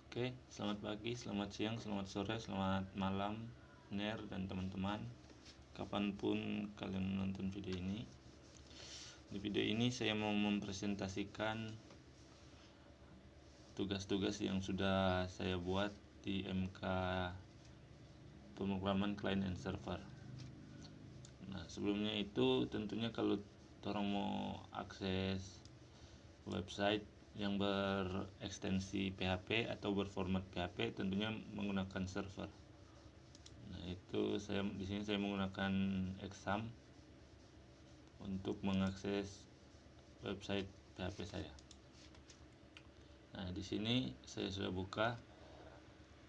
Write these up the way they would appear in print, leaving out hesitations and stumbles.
Oke, selamat pagi, selamat siang, selamat sore, selamat malam, Ner dan teman-teman. Kapanpun kalian menonton video ini. Di video ini saya mau mempresentasikan tugas-tugas yang sudah saya buat di MK pemrograman client and server. Nah, sebelumnya itu tentunya kalau orang mau akses website yang berekstensi PHP atau berformat PHP tentunya menggunakan server. Nah, itu di sini saya menggunakan exam untuk mengakses website PHP saya. Nah, di sini saya sudah buka.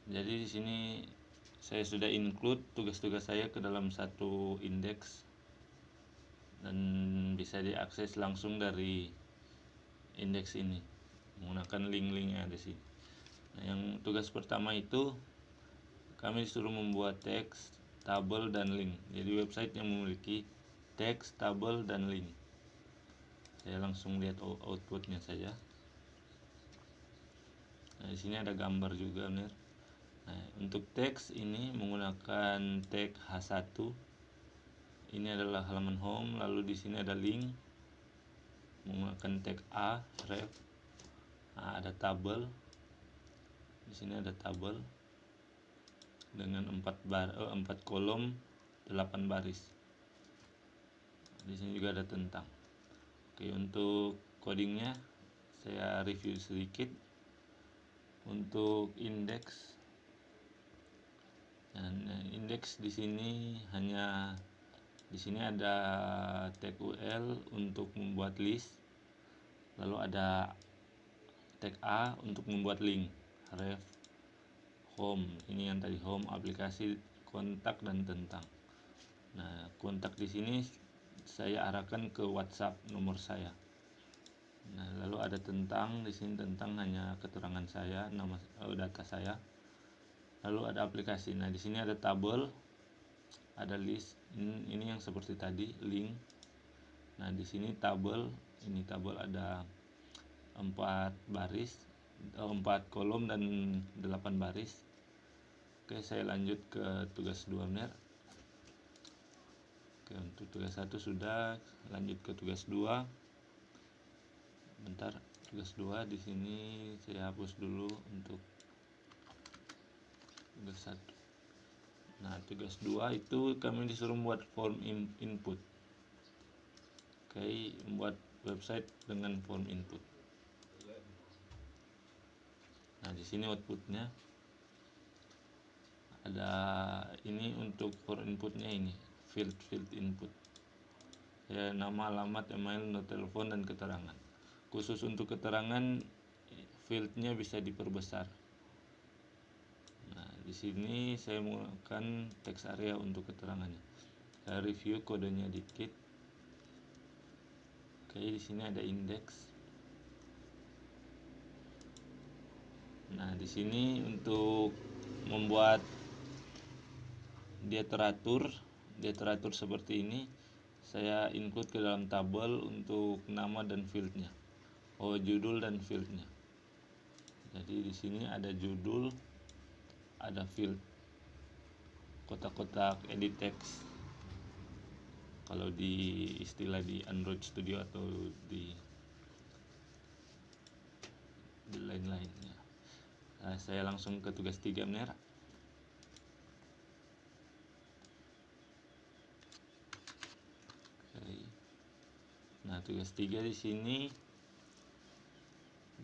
Jadi di sini saya sudah include tugas-tugas saya ke dalam satu indeks dan bisa diakses langsung dari indeks ini menggunakan link-link yang ada di sini. Nah, yang tugas pertama itu kami disuruh membuat teks, tabel, dan link. Jadi website yang memiliki teks, tabel, dan link. Saya langsung lihat outputnya saja. Nah, di sini ada gambar juga, Ner. Nah, untuk teks ini menggunakan tag H1. Ini adalah halaman home, lalu di sini ada link menggunakan tag A, ref. Nah, ada tabel. Di sini ada tabel dengan 4 kolom, 8 baris. Di sini juga ada tentang. Oke, untuk codingnya saya review sedikit. Untuk indeks, dan indeks di sini ada tag UL untuk membuat list, lalu ada tag A untuk membuat link, ref, home. Ini yang tadi home, aplikasi, kontak, dan tentang. Nah, kontak di sini saya arahkan ke WhatsApp nomor saya. Nah, lalu ada tentang di sini, tentang hanya keterangan saya, nama, data saya. Lalu ada aplikasi. Nah, di sini ada tabel, ada list. Ini yang seperti tadi, link. Nah, di sini tabel, ini tabel ada 4 baris, 4 kolom dan 8 baris. Oke, saya lanjut ke tugas 2, Ner. Oke, untuk tugas 1 sudah, lanjut ke tugas 2. Bentar, tugas 2 di sini saya hapus dulu untuk tugas 1. Nah, tugas 2 itu kami disuruh membuat form input. Oke, membuat website dengan form input. Nah, di sini outputnya ada ini untuk form inputnya, ini field input. Ya, nama, alamat, email, nomor telepon, dan keterangan. Khusus untuk keterangan fieldnya bisa diperbesar. Nah, di sini saya menggunakan text area untuk keterangannya. Saya review kodenya dikit. Oke, di sini ada indeks. Nah, di sini untuk membuat dia teratur seperti ini, saya include ke dalam tabel untuk nama dan fieldnya. Judul dan fieldnya. Jadi di sini ada judul, ada field, kotak-kotak edit text. Kalau di istilah di Android Studio atau di lain-lainnya. Nah, saya langsung ke tugas 3, Ner. Oke. Nah, tugas 3 di sini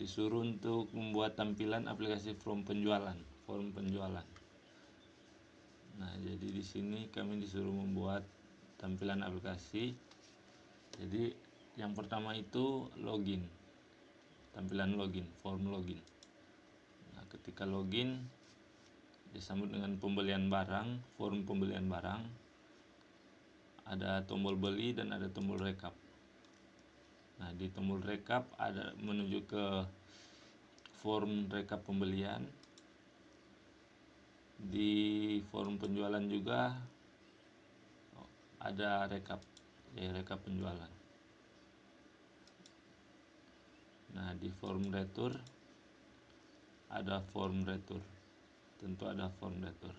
disuruh untuk membuat tampilan aplikasi form penjualan. Nah, jadi di sini kami disuruh membuat tampilan aplikasi. Jadi yang pertama itu login. Tampilan login, form login. Nah, ketika login disambut dengan pembelian barang, form pembelian barang. Ada tombol beli dan ada tombol rekap. Nah, di tombol rekap ada menuju ke form rekap pembelian. Di form penjualan juga ada rekap penjualan. Nah, di form retur ada form return. Tentu ada form return.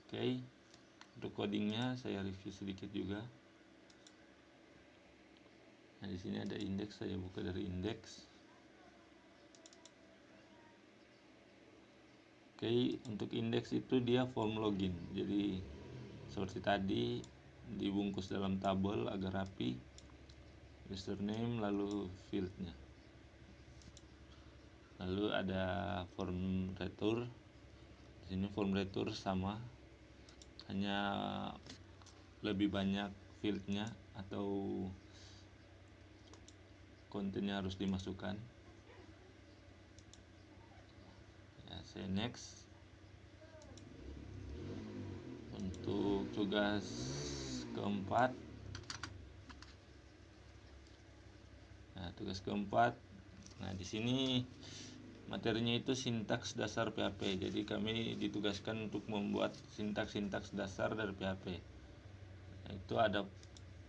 Oke, untuk codingnya saya review sedikit juga. Nah, di sini ada indeks, saya buka dari indeks. Oke, untuk indeks itu dia form login. Jadi seperti tadi dibungkus dalam tabel agar rapi, username lalu fieldnya. Lalu ada form return. Di sini form return sama, hanya lebih banyak fieldnya atau kontennya harus dimasukkan. Ya, saya next. Untuk tugas keempat, nah di sini materinya itu sintaks dasar PHP. Jadi kami ditugaskan untuk membuat sintaks-sintaks dasar dari PHP. Nah, itu ada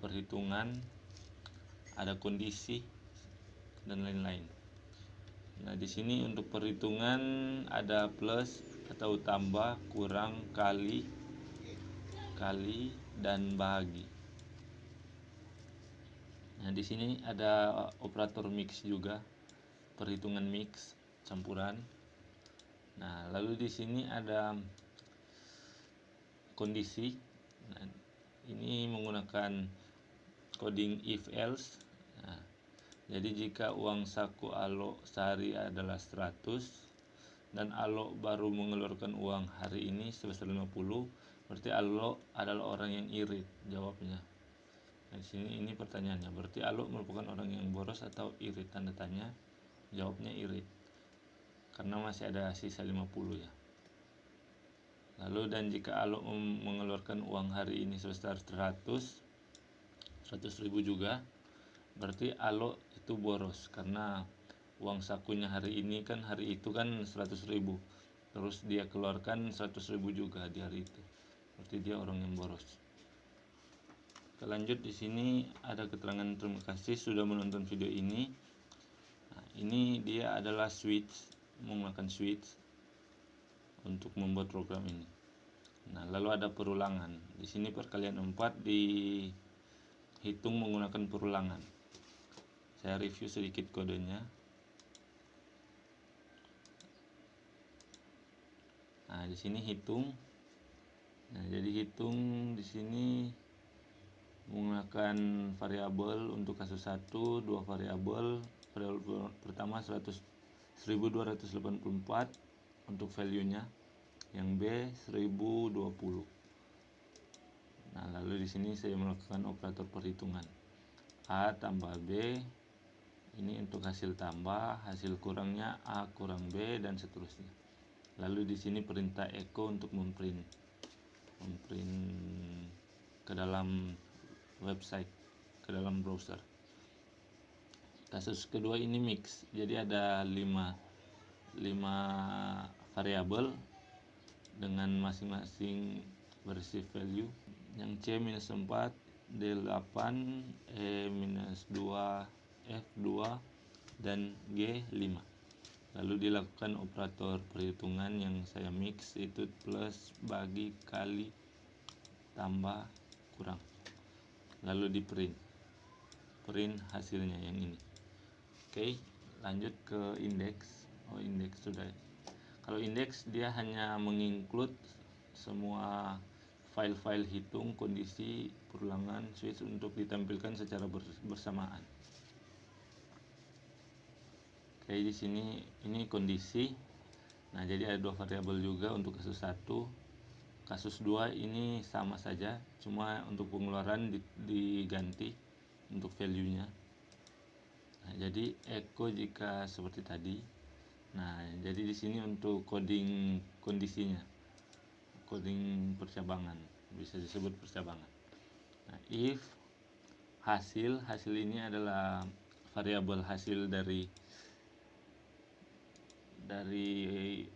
perhitungan, ada kondisi, dan lain-lain. Nah, di sini untuk perhitungan ada plus atau tambah, kurang, kali, dan bahagi. Nah, di sini ada operator mix juga, perhitungan mix, campuran. Nah, lalu di sini ada kondisi. Nah, ini menggunakan coding if else. Nah, jadi jika uang saku Alo sehari adalah 100 dan Alo baru mengeluarkan uang hari ini sebesar 50, berarti Alo adalah orang yang irit, jawabnya. Nah, di sini ini pertanyaannya, berarti Alo merupakan orang yang boros atau irit? Tanda tanya. Jawabnya irit, karena masih ada sisa 50 ya. Lalu dan jika Alo mengeluarkan uang hari ini sebesar 100 ribu juga, berarti Alo itu boros, karena uang sakunya hari ini kan, hari itu kan 100 ribu, terus dia keluarkan 100 ribu juga di hari itu, berarti dia orang yang boros. Kita lanjut. Di sini ada keterangan terima kasih sudah menonton video ini. Nah, ini dia adalah switch, menggunakan switch untuk membuat program ini. Nah, lalu ada perulangan. Di sini perkalian 4 dihitung menggunakan perulangan. Saya review sedikit kodenya. Nah, di sini hitung. Nah, jadi hitung di sini menggunakan variabel untuk kasus 1, 2 variabel. Variabel pertama 1284 untuk value-nya, yang B 1020. Nah, lalu di sini saya melakukan operator perhitungan. A tambah B, ini untuk hasil tambah, hasil kurangnya A kurang B, dan seterusnya. Lalu di sini perintah echo untuk memprint ke dalam website, ke dalam browser. Kasus kedua ini mix, jadi ada 5 variabel dengan masing-masing berisi value, yang C minus 4, D8, E minus 2, F2, dan G 5. Lalu dilakukan operator perhitungan yang saya mix, itu plus, bagi, kali, tambah, kurang. Lalu di print hasilnya yang ini. Oke, lanjut ke indeks. Indeks sudah. Kalau indeks dia hanya menginclude semua file-file hitung, kondisi, perulangan, switch untuk ditampilkan secara bersamaan. Oke, di sini ini kondisi. Nah, jadi ada 2 variabel juga untuk kasus 1. Kasus 2 ini sama saja, cuma untuk pengeluaran diganti untuk value-nya. Nah, jadi echo jika seperti tadi. Nah, jadi di sini untuk coding kondisinya, coding percabangan, bisa disebut percabangan. Nah, if hasil ini adalah variabel hasil dari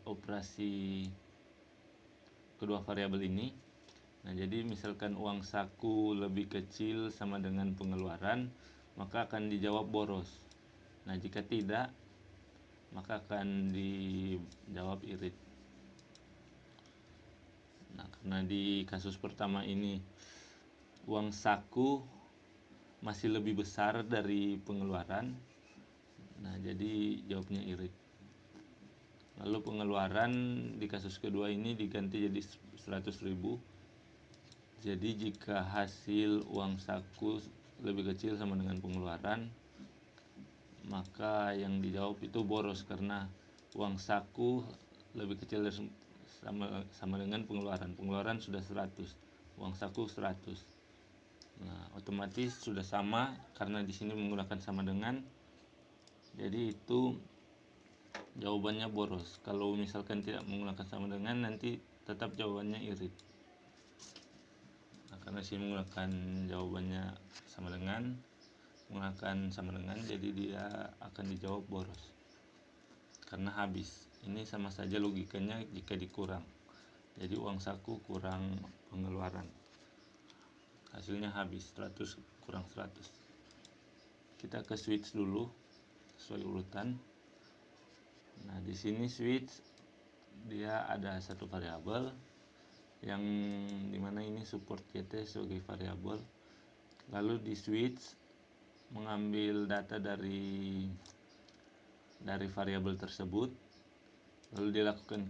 operasi kedua variabel ini. Nah, jadi misalkan uang saku lebih kecil sama dengan pengeluaran, maka akan dijawab boros. Nah, jika tidak, maka akan dijawab irit. Nah, karena di kasus pertama ini uang saku masih lebih besar dari pengeluaran, nah jadi jawabnya irit. Lalu pengeluaran di kasus kedua ini diganti jadi 100.000. Jadi jika hasil uang saku lebih kecil sama dengan pengeluaran, maka yang dijawab itu boros karena uang saku lebih kecil dari sama dengan pengeluaran. Pengeluaran sudah 100, uang saku 100. Nah, otomatis sudah sama karena di sini menggunakan sama dengan. Jadi itu jawabannya boros. Kalau misalkan tidak menggunakan sama dengan, nanti tetap jawabannya irit. Nah, karena sini menggunakan jawabannya sama dengan, jadi dia akan dijawab boros karena habis. Ini sama saja logikanya jika dikurang. Jadi uang saku kurang pengeluaran, hasilnya habis 100 kurang 100. Kita ke switch dulu sesuai urutan. Nah, di sini switch dia ada satu variabel yang dimana ini support YT sebagai variabel. Lalu di switch mengambil data dari variabel tersebut, lalu dilakukan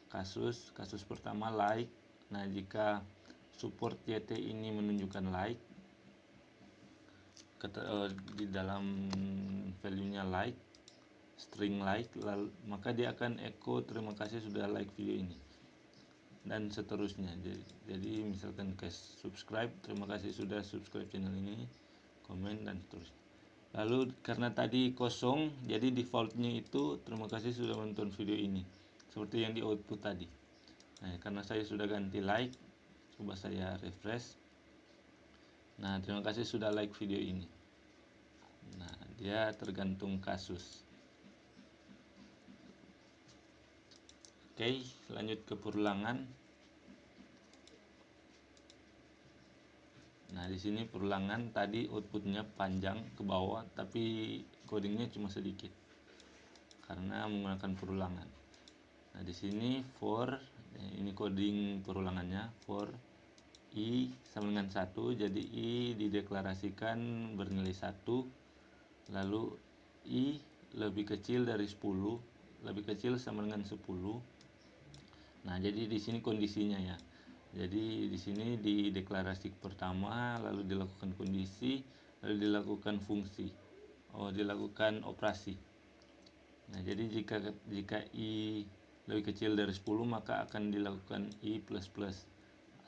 kasus pertama like. Nah, jika support YT ini menunjukkan like di dalam value-nya like, string like, maka dia akan echo terima kasih sudah like video ini, dan seterusnya. Jadi misalkan case subscribe, terima kasih sudah subscribe channel ini, komen, dan seterusnya. Lalu karena tadi kosong, jadi defaultnya itu terima kasih sudah menonton video ini, seperti yang di output tadi. Nah, karena saya sudah ganti like, coba saya refresh. Nah, terima kasih sudah like video ini. Nah, dia tergantung kasus. Oke, lanjut ke perulangan. Nah, di sini perulangan tadi outputnya panjang ke bawah, tapi codingnya cuma sedikit karena menggunakan perulangan. Nah, di sini for, ini coding perulangannya, for i sama dengan 1, jadi i dideklarasikan bernilai 1, lalu i lebih kecil dari 10, lebih kecil sama dengan 10. Nah, jadi di sini kondisinya ya. Jadi di sini di deklarasi pertama, lalu dilakukan kondisi, lalu dilakukan fungsi, dilakukan operasi. Nah, jadi jika i lebih kecil dari 10, maka akan dilakukan i plus plus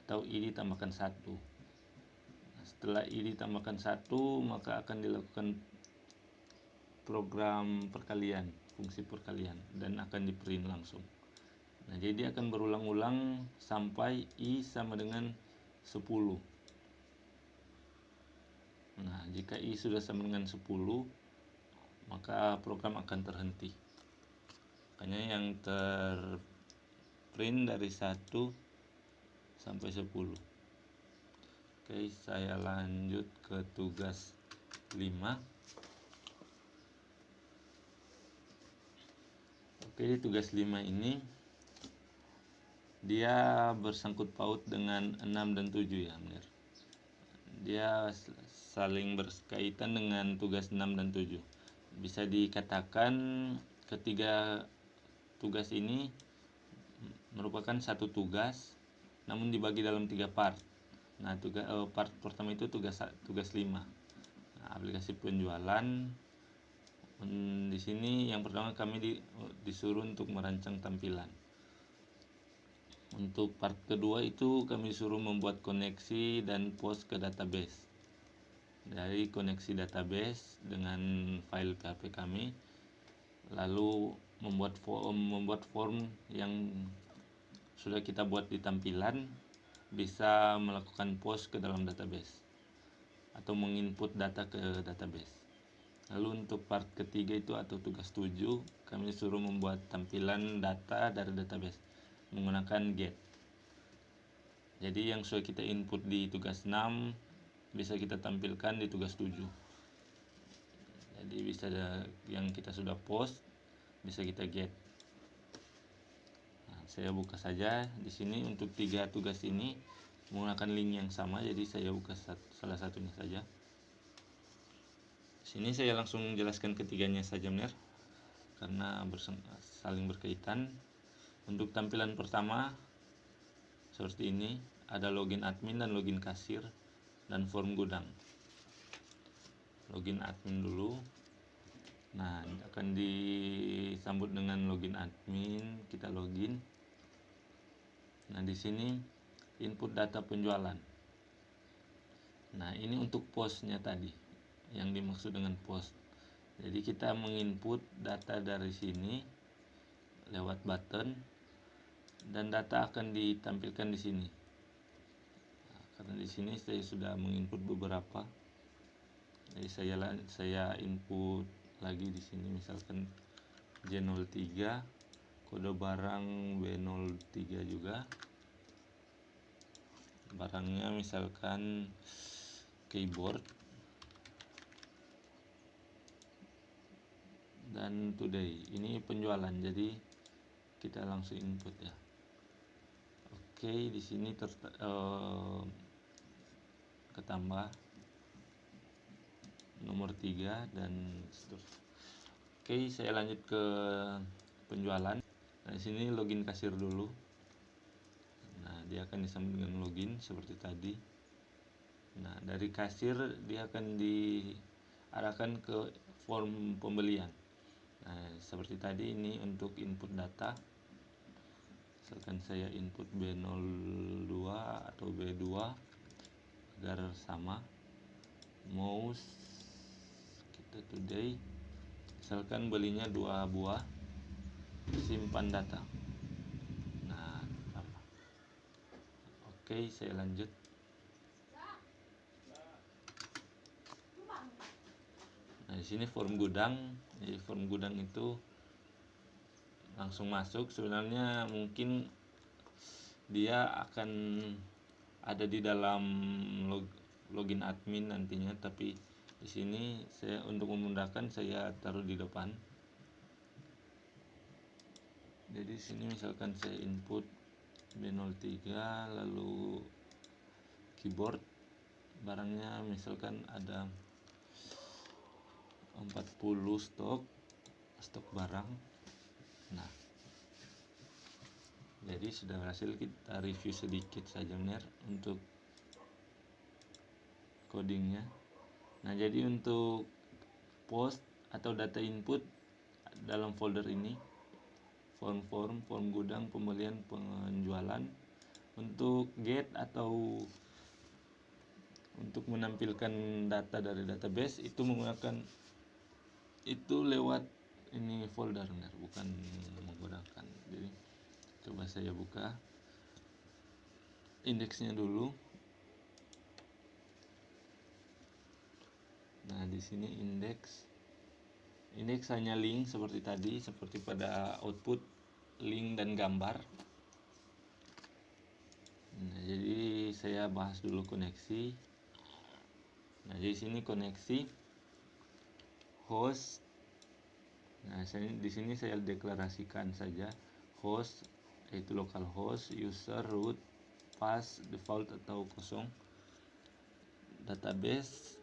atau i ditambahkan 1. Nah, setelah i ditambahkan 1, maka akan dilakukan program perkalian, fungsi perkalian, dan akan di print langsung. Nah, jadi akan berulang-ulang sampai i sama dengan 10. Nah, jika i sudah sama dengan 10, maka program akan terhenti. Makanya yang terprint dari 1 sampai 10. Oke, saya lanjut ke tugas 5. Oke, di tugas 5 ini dia bersangkut paut dengan 6 dan 7 ya, benar. Dia saling berkaitan dengan tugas 6 dan 7. Bisa dikatakan ketiga tugas ini merupakan satu tugas namun dibagi dalam 3 part. Nah, part pertama itu tugas 5. Nah, aplikasi penjualan. Di sini yang pertama kami disuruh untuk merancang tampilan. Untuk part kedua itu kami disuruh membuat koneksi dan post ke database. Dari koneksi database dengan file PHP kami, lalu membuat form yang sudah kita buat di tampilan, bisa melakukan post ke dalam database atau menginput data ke database. Lalu untuk part ketiga itu atau tugas 7, kami disuruh membuat tampilan data dari database menggunakan get. Jadi yang sudah kita input di tugas 6 bisa kita tampilkan di tugas 7. Jadi bisa yang kita sudah post bisa kita get. Nah, saya buka saja di sini untuk 3 tugas ini menggunakan link yang sama, jadi saya buka salah satunya saja. Sini saya langsung jelaskan ketiganya saja benar, karena saling berkaitan. Untuk tampilan pertama seperti ini, ada login admin dan login kasir dan form gudang. Login admin dulu. Nah, akan disambut dengan login admin, kita login. Nah, di sini input data penjualan. Nah, ini untuk postnya tadi, yang dimaksud dengan post. Jadi kita menginput data dari sini lewat button, dan data akan ditampilkan di sini. Nah, karena di sini saya sudah menginput beberapa, jadi saya input lagi di sini, misalkan J03, kode barang B03 juga, barangnya misalkan keyboard, dan today ini penjualan, jadi kita langsung input ya. Oke, di sini ketambah nomor 3 dan seterusnya. Oke, saya lanjut ke penjualan. Nah, di sini login kasir dulu. Nah, dia akan disambung dengan login seperti tadi. Nah, dari kasir dia akan diarahkan ke form pembelian. Nah, seperti tadi ini untuk input data. Misalkan saya input B02 atau B2 agar sama. Mouse kita today, misalkan belinya 2 buah, simpan data. Nah, sama. Oke, saya lanjut. Nah, di sini form gudang. Jadi form gudang itu langsung masuk. Sebenarnya mungkin dia akan ada di dalam login admin nantinya, tapi di sini saya untuk memudahkan saya taruh di depan. Jadi di sini misalkan saya input B03, lalu keyboard, barangnya misalkan ada 40 stok barang. Nah, jadi sudah berhasil. Kita review sedikit saja benar untuk codingnya. Nah, jadi untuk post atau data input dalam folder ini, form gudang, pembelian, penjualan. Untuk get atau untuk menampilkan data dari database itu menggunakan itu lewat ini folder benar, bukan menggunakan. Jadi coba saya buka indeksnya dulu. Nah, di sini indeks hanya link seperti tadi, seperti pada output, link dan gambar. Nah, jadi saya bahas dulu koneksi. Nah, di sini koneksi host. Nah, di sini saya deklarasikan saja host, yaitu localhost, user, root, pass, default atau kosong, database,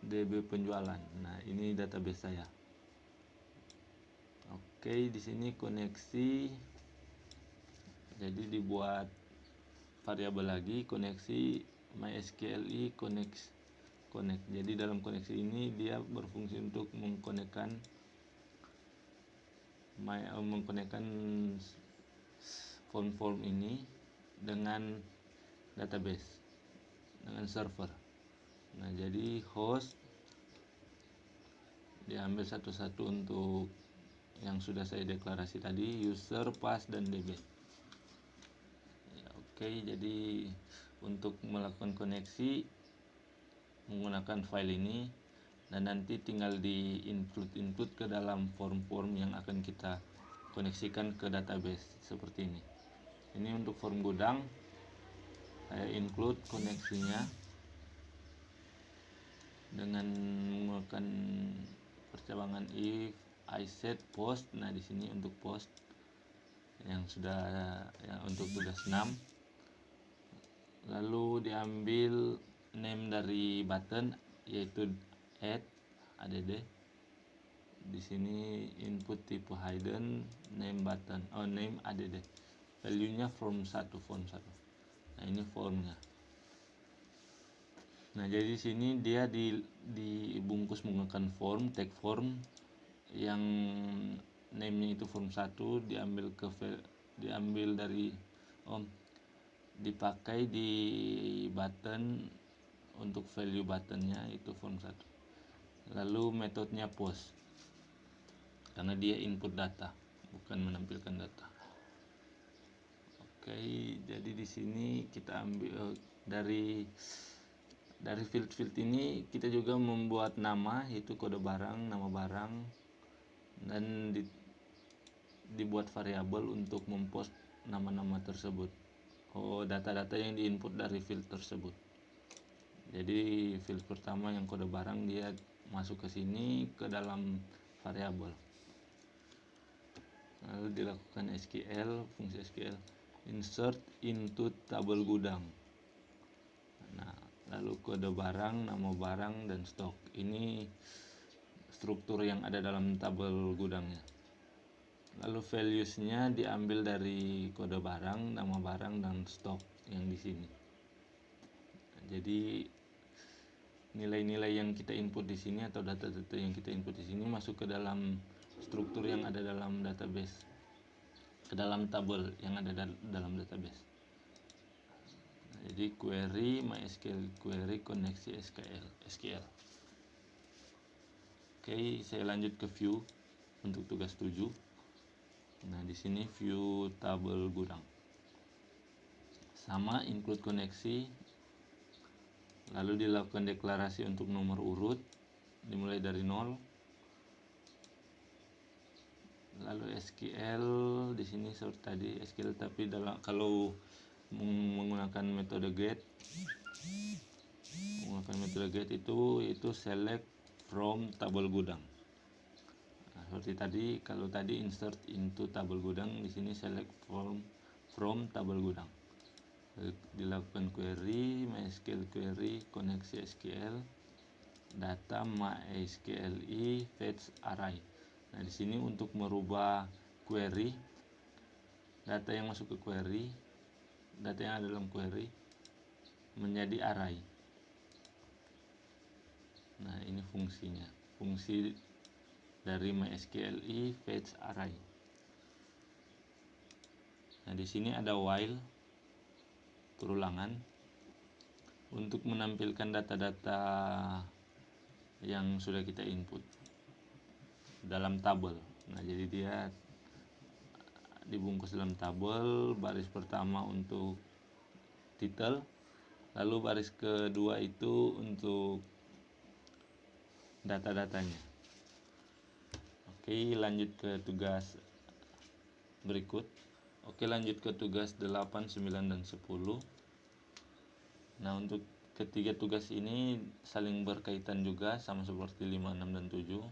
DB penjualan. Nah, ini database saya. Oke, di sini koneksi. Jadi dibuat variabel lagi, koneksi MySQLi connect. Jadi dalam koneksi ini dia berfungsi untuk mengkonekkan form ini dengan database, dengan server. Nah, jadi host diambil satu-satu untuk yang sudah saya deklarasi tadi, user, pass, dan DB. Ya, oke, jadi untuk melakukan koneksi menggunakan file ini, dan nanti tinggal di input ke dalam form yang akan kita koneksikan ke database seperti ini. Ini untuk form gudang, saya include koneksinya dengan menggunakan percabangan if I set post. Nah, di sini untuk post yang sudah untuk tugas 6. Lalu diambil name dari button yaitu add. Di sini input tipe hidden, name button, name add. Value-nya form 1. Nah, ini formnya. Nah, jadi di sini dia dibungkus menggunakan form, tag form yang name-nya itu form 1, diambil dari dipakai di button untuk value buttonnya itu form 1. Lalu metodenya post karena dia input data bukan menampilkan data. Oke, jadi di sini kita ambil dari field ini kita juga membuat nama, yaitu kode barang, nama barang, dan dibuat variabel untuk mempost nama-nama tersebut, data-data yang diinput dari field tersebut. Jadi field pertama yang kode barang dia masuk ke sini ke dalam variabel. Lalu dilakukan fungsi SQL insert into tabel gudang. Nah, lalu kode barang, nama barang, dan stok. Ini struktur yang ada dalam tabel gudangnya. Lalu values-nya diambil dari kode barang, nama barang, dan stok yang di sini. Jadi nilai-nilai yang kita input di sini atau data-data yang kita input di sini masuk ke dalam struktur yang ada dalam database, ke dalam tabel yang ada dalam database. Jadi query MySQL query koneksi SQL. Oke, saya lanjut ke view untuk tugas 7. Nah, di sini view tabel gudang. Sama, include koneksi. Lalu dilakukan deklarasi untuk nomor urut dimulai dari 0. Lalu SQL di sini seperti tadi SQL, tapi kalau menggunakan metode get itu select from tabel gudang. Nah, seperti tadi, kalau tadi insert into tabel gudang, di sini select from tabel gudang. Dilakukan query MySQL query koneksi SQL data MySQLi fetch array. Nah, di sini untuk merubah query, data yang masuk ke query, data yang ada dalam query menjadi array. Nah, ini fungsinya, fungsi dari MySQLi fetch array. Nah, di sini ada while perulangan untuk menampilkan data-data yang sudah kita input dalam tabel. Nah, jadi dia dibungkus dalam tabel. Baris pertama untuk title, lalu baris kedua itu untuk data-datanya. Oke, lanjut ke tugas berikut. Oke, lanjut ke tugas 8, 9, dan 10. Nah, untuk ketiga tugas ini saling berkaitan juga sama seperti 5, 6, dan 7.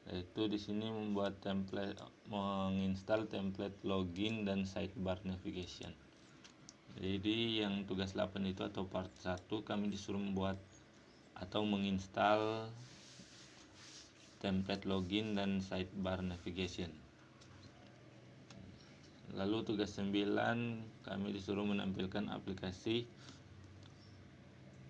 Yaitu di sini membuat template, menginstal template login dan sidebar navigation. Jadi yang tugas 8 itu atau part 1 kami disuruh membuat atau menginstal template login dan sidebar navigation. Lalu tugas 9 kami disuruh menampilkan aplikasi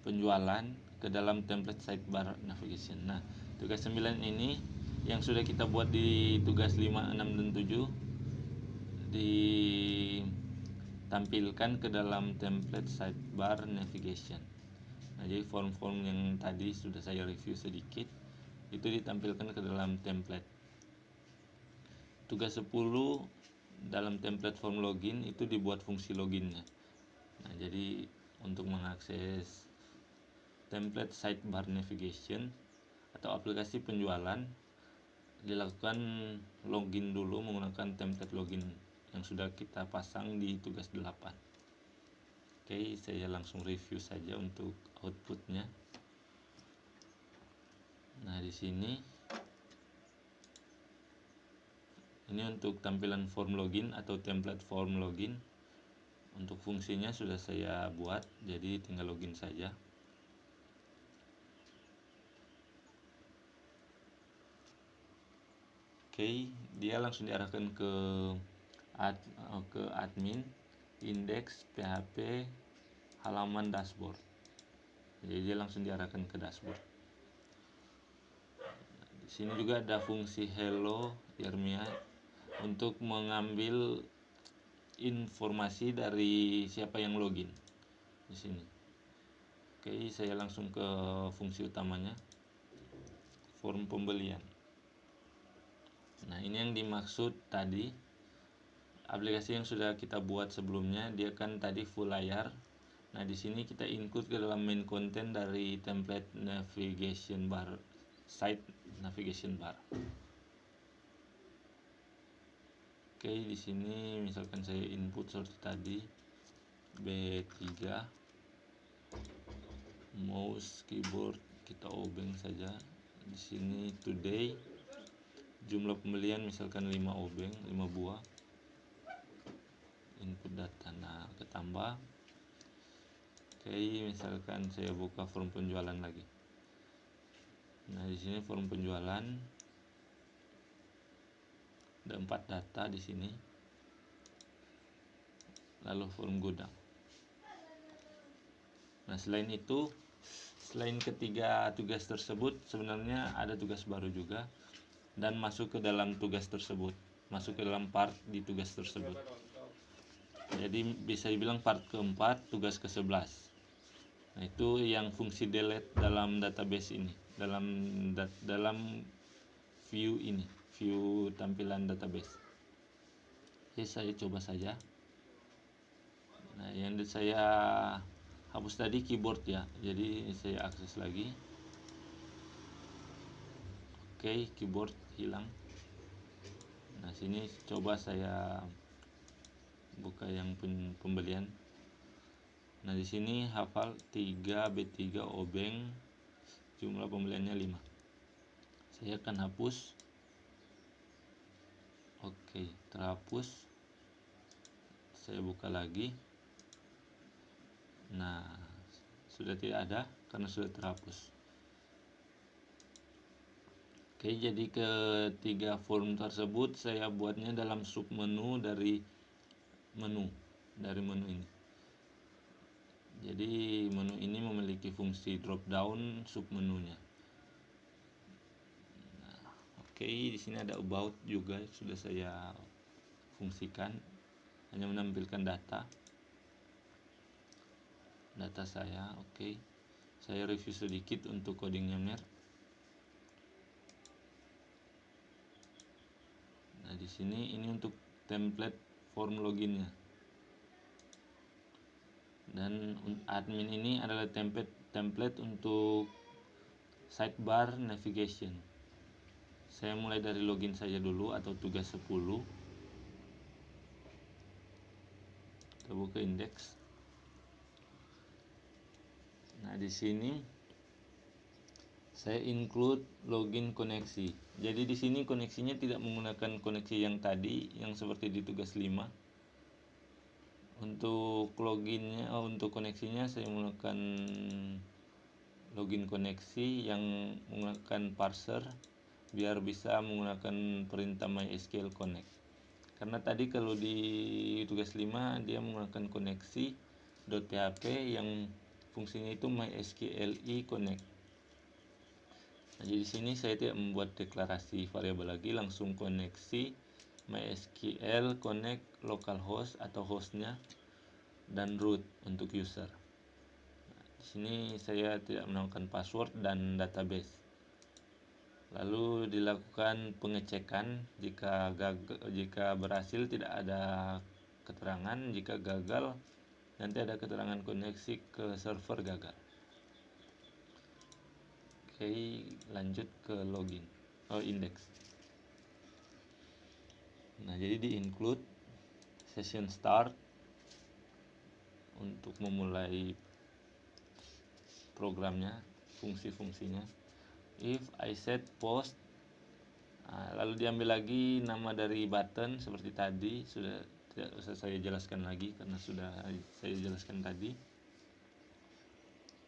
penjualan ke dalam template sidebar navigation. Nah, tugas 9 ini yang sudah kita buat di tugas 5, 6, dan 7 ditampilkan ke dalam template sidebar navigation. Nah, jadi form-form yang tadi sudah saya review sedikit itu ditampilkan ke dalam template. Tugas 10 dalam template form login itu dibuat fungsi loginnya. Nah, jadi untuk mengakses template sidebar navigation atau aplikasi penjualan dilakukan login dulu menggunakan template login yang sudah kita pasang di tugas 8. Oke, saya langsung review saja untuk outputnya. Nah, di sini Ini untuk tampilan form login atau template form login. Untuk fungsinya sudah saya buat, jadi tinggal login saja. Oke, dia langsung diarahkan ke admin, indeks, PHP, halaman dashboard. Jadi dia langsung diarahkan ke dashboard. Di sini juga ada fungsi hello Yermia untuk mengambil informasi dari siapa yang login di sini. Oke, saya langsung ke fungsi utamanya, form pembelian. Nah, ini yang dimaksud tadi, aplikasi yang sudah kita buat sebelumnya, dia kan tadi full layar. Nah, di sini kita include ke dalam main content dari template navigation bar, site navigation bar. Oke, di sini misalkan saya input seperti tadi, B3, mouse, keyboard kita obeng saja. Di sini today, jumlah pembelian misalkan 5 obeng, 5 buah. Input data, nah ketambah. Oke, misalkan saya buka form penjualan lagi. Nah, di sini form penjualan ada 4 data di sini. Lalu form gudang. Nah, selain itu, selain ketiga tugas tersebut, sebenarnya ada tugas baru juga dan masuk ke dalam tugas tersebut, masuk ke dalam part di tugas tersebut. Jadi bisa dibilang part keempat, tugas ke-11. Nah, itu yang fungsi delete dalam database ini, dalam view ini, view tampilan database. Jadi saya coba saja. Nah, yang saya hapus tadi keyboard ya, jadi saya akses lagi. Oke, keyboard hilang. Nah, sini coba saya buka yang pembelian. Nah, di sini hafal 3B3 obeng, jumlah pembeliannya 5. Saya akan hapus. Oke, terhapus. Saya buka lagi. Nah, sudah tidak ada karena sudah terhapus. Oke, jadi ketiga form tersebut saya buatnya dalam submenu dari menu ini. Jadi menu ini memiliki fungsi drop down submenunya. Nah, oke, di sini ada about juga sudah saya fungsikan, hanya menampilkan data saya. Oke, saya review sedikit untuk codingnya Mer. Nah, di sini ini untuk template form loginnya. Dan admin ini adalah template untuk sidebar navigation. Saya mulai dari login saja dulu atau tugas 10. Kita buka indeks. Nah, di sini saya include login koneksi. Jadi di sini koneksinya tidak menggunakan koneksi yang tadi yang seperti di tugas 5. Untuk loginnya, untuk koneksinya saya menggunakan login koneksi yang menggunakan parser biar bisa menggunakan perintah MySQL connect. Karena tadi kalau di tugas 5 dia menggunakan koneksi .php yang fungsinya itu MySQLi connect. Nah, jadi di sini saya tidak membuat deklarasi variabel lagi, langsung koneksi MySQL connect localhost atau hostnya dan root untuk user. Nah, di sini saya tidak menambahkan password dan database. Lalu dilakukan pengecekan, jika berhasil tidak ada keterangan, jika gagal nanti ada keterangan koneksi ke server gagal. Oke, lanjut ke login index. Nah, jadi di include session start untuk memulai programnya, fungsi-fungsinya. If I set post Lalu diambil lagi nama dari button seperti tadi, sudah tidak usah saya jelaskan lagi karena sudah saya jelaskan tadi.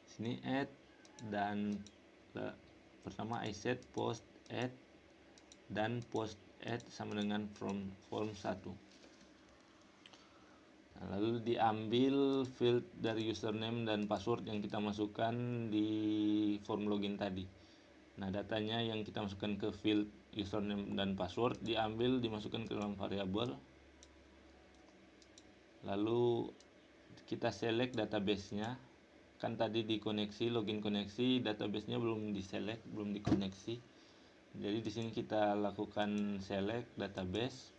Sini add, dan pertama I set post add, dan post add sama dengan from form 1. Lalu diambil field dari username dan password yang kita masukkan di form login tadi. Nah, datanya yang kita masukkan ke field username dan password diambil, dimasukkan ke dalam variabel. Lalu kita select database-nya. Kan tadi dikoneksi, login koneksi, database-nya belum diselect, belum dikoneksi. Jadi di sini kita lakukan select database,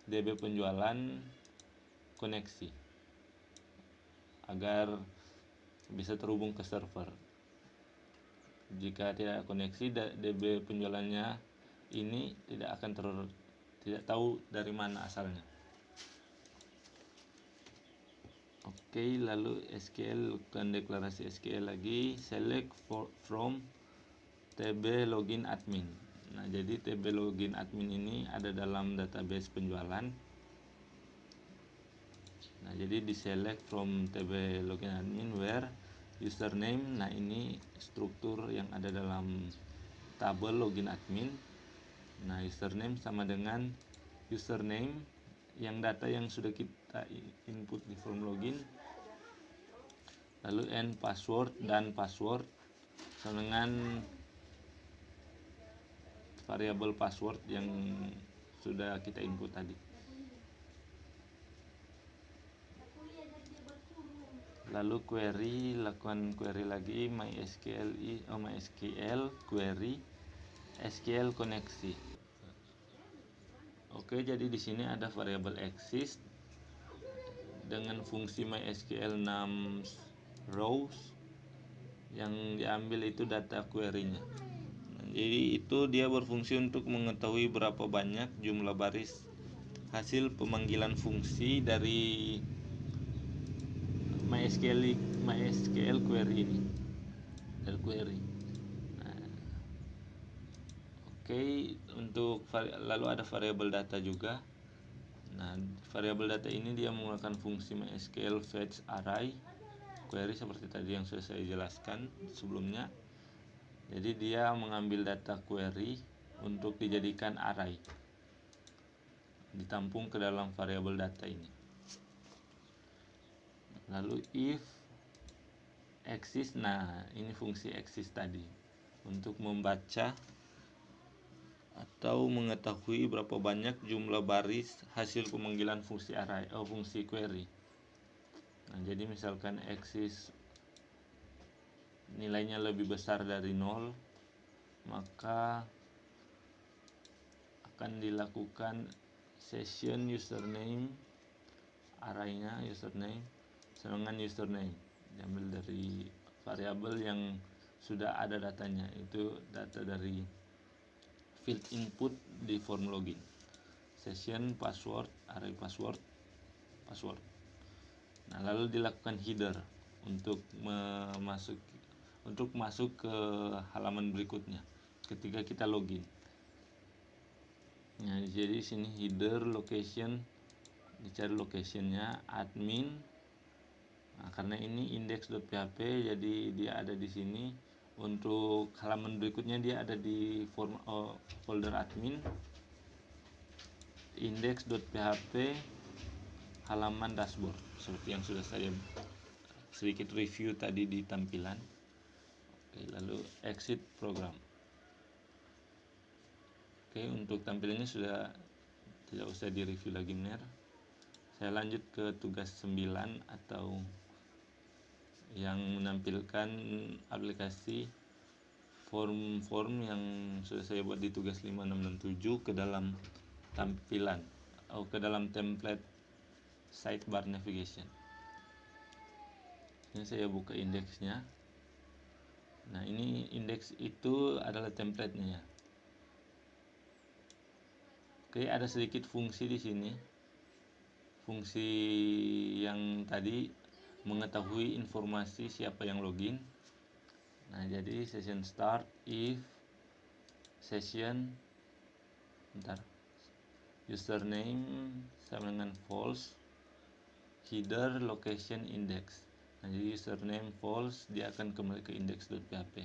DB penjualan, koneksi agar bisa terhubung ke server. Jika tidak koneksi, DB penjualannya ini tidak akan tidak tahu dari mana asalnya. Oke, lalu SQL, lakukan deklarasi SQL lagi, select from TB login admin. Nah, jadi TB login admin ini ada dalam database penjualan. Nah, jadi di select from TB login admin where username. Nah, ini struktur yang ada dalam tabel login admin. Nah, username sama dengan username yang data yang sudah kita input di form login. Lalu and password, dan password sama dengan variabel password yang sudah kita input tadi. Lalu query, lakukan query lagi, MySQL query SQL koneksi. Oke, jadi di sini ada variabel exist dengan fungsi MySQL 6 rows, yang diambil itu data query-nya. Nah, jadi itu dia berfungsi untuk mengetahui berapa banyak jumlah baris hasil pemanggilan fungsi dari MySQL query ini, dari query. Nah, oke, untuk lalu ada variabel data juga. Nah, variabel data ini dia menggunakan fungsi MySQL fetch array query seperti tadi yang sudah saya jelaskan sebelumnya. Jadi dia mengambil data query untuk dijadikan array, ditampung ke dalam variabel data ini. Lalu if exist, nah ini fungsi exist tadi untuk membaca atau mengetahui berapa banyak jumlah baris hasil pemanggilan fungsi array atau fungsi query. Nah, jadi misalkan exist nilainya lebih besar dari 0, maka akan dilakukan session username, arraynya username dengan username diambil dari variabel yang sudah ada datanya, itu data dari field input di form login. Session password, array password. Nah, lalu dilakukan header untuk masuk ke halaman berikutnya ketika kita login. Nah, jadi sini header location, dicari locationnya admin. Nah, karena ini index.php, jadi dia ada di sini. Untuk halaman berikutnya dia ada di folder admin, index.php, halaman dashboard, seperti yang sudah saya sedikit review tadi di tampilan. Oke, lalu exit program. Oke, untuk tampilannya sudah tidak usah direview lagi benar. Saya lanjut ke tugas 9 atau yang menampilkan aplikasi form-form yang sudah saya buat di tugas 5, 6, dan 7 ke dalam tampilan atau ke dalam template sidebar navigation. Ini saya buka indeksnya. Nah, ini indeks itu adalah template-nya ya. Oke, ada sedikit fungsi di sini. Fungsi yang tadi mengetahui informasi siapa yang login. Nah, jadi session start if session username sama dengan false, header location index. Nah, jadi username false, dia akan kembali ke index.php.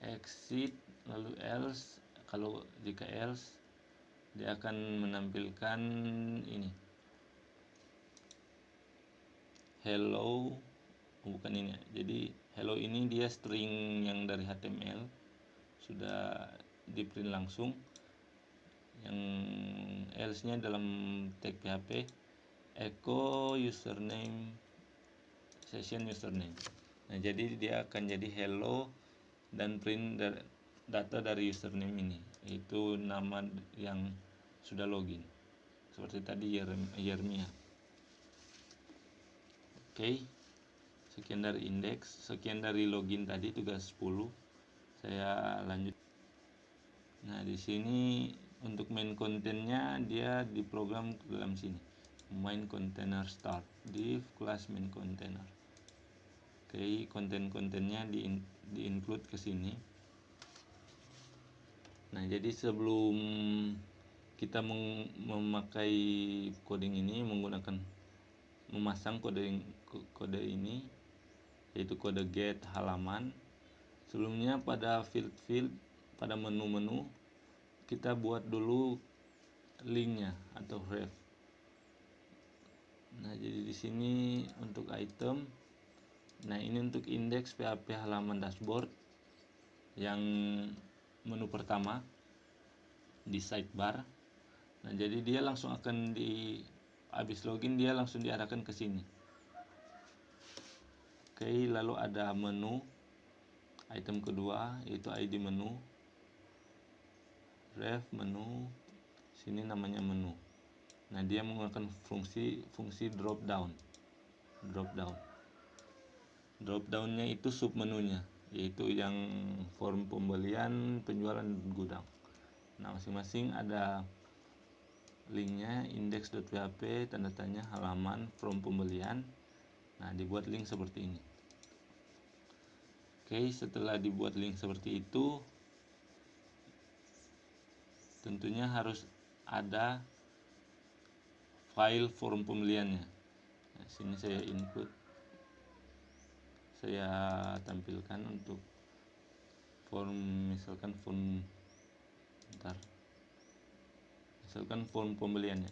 Exit lalu else, kalau jika else dia akan menampilkan ini hello, bukan ini. Jadi hello ini dia string yang dari HTML sudah di print langsung. Yang else nya dalam tag PHP echo username session username. Nah, jadi dia akan jadi hello dan print data dari username ini, yaitu nama yang sudah login seperti tadi Yermia. Oke, sekian dari indeks, sekian dari login tadi tugas 10. Saya lanjut. Nah, di sini untuk main kontennya dia diprogram ke dalam sini. Main container start div class main container. Oke, konten-kontennya di include ke sini. Nah, jadi sebelum kita memakai coding ini menggunakan memasang kode ini, yaitu kode get halaman, sebelumnya pada field pada menu-menu kita buat dulu linknya atau ref. Nah, jadi di sini untuk item, nah ini untuk indeks PHP halaman dashboard yang menu pertama di sidebar. Nah, jadi dia langsung akan habis login dia langsung diarahkan ke sini. Oke, lalu ada menu item kedua yaitu ID menu, ref menu, sini namanya menu. Nah, dia menggunakan fungsi drop downnya itu sub menunya, yaitu yang form pembelian, penjualan, gudang. Nah, masing-masing ada linknya, index.php tanda tanya halaman from pembelian. Nah, dibuat link seperti ini. Oke, setelah dibuat link seperti itu tentunya harus ada file form pembeliannya. Nah, sini saya input, saya tampilkan untuk form, misalkan form pembeliannya.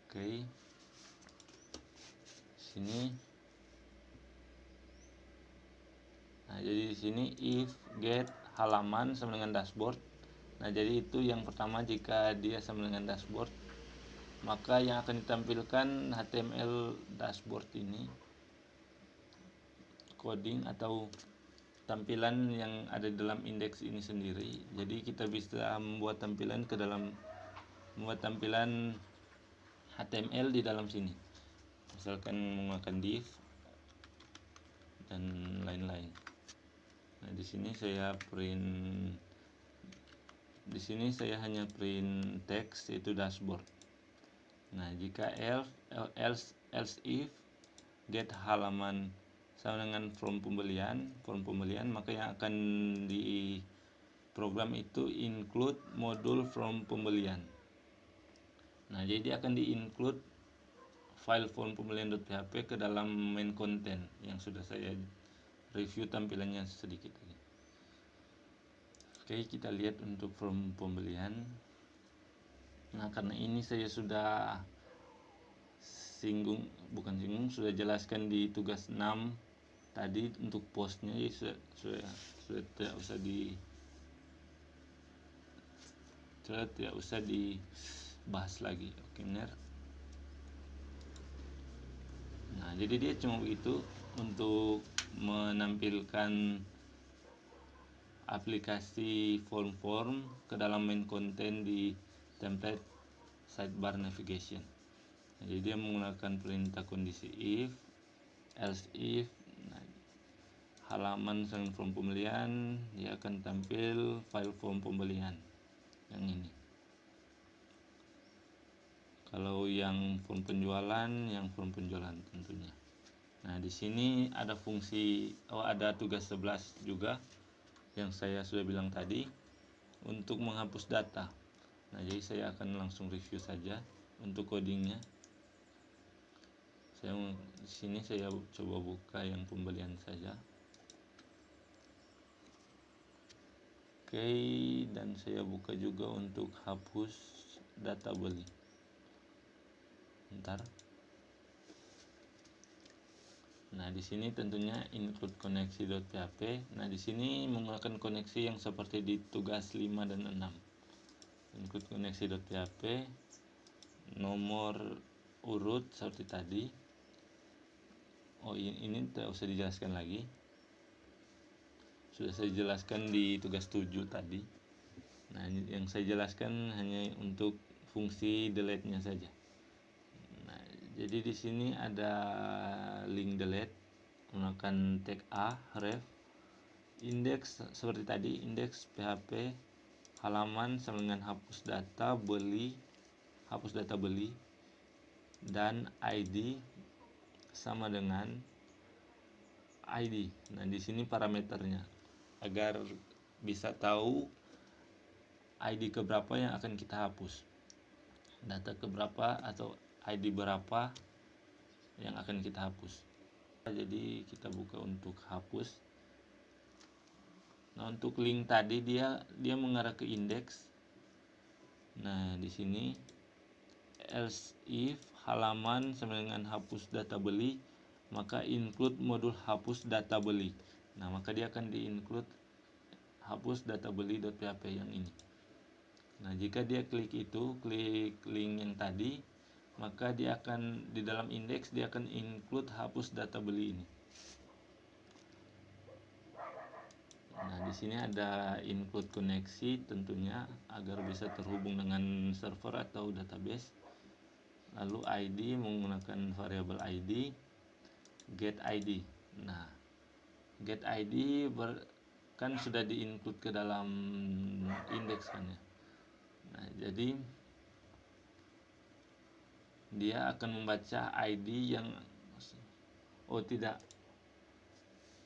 Oke, sini. Nah, jadi di sini if get halaman sama dengan dashboard. Nah, jadi itu yang pertama, jika dia sama dengan dashboard, maka yang akan ditampilkan HTML dashboard ini, coding atau tampilan yang ada di dalam indeks ini sendiri. Jadi kita bisa membuat tampilan HTML di dalam sini. Misalkan menggunakan div dan lain-lain. Nah, di sini saya hanya print teks, yaitu dashboard. Nah, jika else if get halaman sama dengan form pembelian, maka yang akan di program itu include modul form pembelian. Nah, jadi akan di include file form pembelian.php ke dalam main content yang sudah saya review tampilannya sedikit lagi. Oke, kita lihat untuk form pembelian. Nah, karena ini saya sudah sudah jelaskan di tugas 6 tadi untuk postnya, jadi sudah tidak usah dibahas lagi. Oke, benar. Nah, jadi dia cuma begitu untuk menampilkan aplikasi form ke dalam main content di template sidebar navigation. Jadi dia menggunakan perintah kondisi if, else if. Nah, halaman dengan form pembelian, dia akan tampil file form pembelian yang ini. Kalau yang form penjualan, tentunya. Nah, di sini ada ada tugas 11 juga, yang saya sudah bilang tadi untuk menghapus data. Nah, jadi saya akan langsung review saja untuk codingnya. Di sini saya coba buka yang pembelian saja. Oke, dan saya buka juga untuk hapus data beli. Bentar. Nah, di sini tentunya include koneksi.php. Nah, di sini menggunakan koneksi yang seperti di tugas 5 dan 6. Include koneksi.php, nomor urut seperti tadi. Oh, ini tidak usah dijelaskan lagi. Sudah saya jelaskan di tugas 7 tadi. Nah, yang saya jelaskan hanya untuk fungsi delete-nya saja. Nah, jadi di sini ada link delete menggunakan tag a, ref, index seperti tadi, index php, halaman sama dengan hapus data beli, dan id sama dengan id. Nah, di sini parameternya agar bisa tahu ID keberapa yang akan kita hapus, data keberapa atau ID berapa yang akan kita hapus. Jadi kita buka untuk hapus. Nah, untuk link tadi dia mengarah ke indeks. Nah, di sini else if halaman sama dengan hapus data beli, maka include modul hapus data beli. Nah, maka dia akan di-include hapus data beli.php yang ini. Nah, jika dia klik link yang tadi, maka dia akan di dalam indeks dia akan include hapus data beli ini. Nah, di sini ada include koneksi tentunya agar bisa terhubung dengan server atau database. Lalu ID menggunakan variabel ID, get ID. Nah, get ID kan sudah di-include ke dalam indeks kan ya. Nah, jadi dia akan membaca ID yang tidak,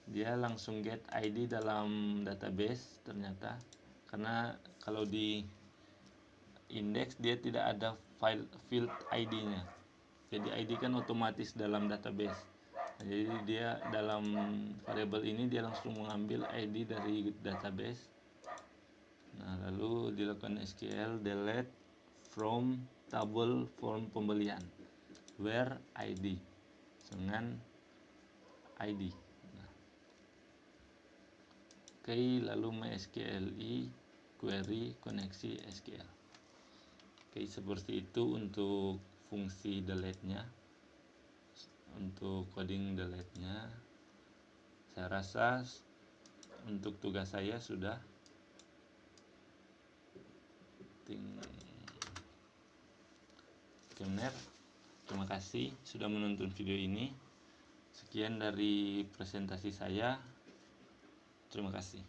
dia langsung get ID dalam database ternyata, karena kalau di indeks dia tidak ada field ID-nya. Jadi ID kan otomatis dalam database. Nah, jadi dia dalam variabel ini dia langsung mengambil ID dari database. Nah, lalu dilakukan SQL delete from table form pembelian where ID dengan ID. Nah, oke, lalu MySQLi query koneksi SQL. Oke, seperti itu untuk fungsi delete-nya. Untuk coding delete-nya saya rasa untuk tugas saya sudah. Terima kasih sudah menonton video ini. Sekian dari presentasi saya. Terima kasih.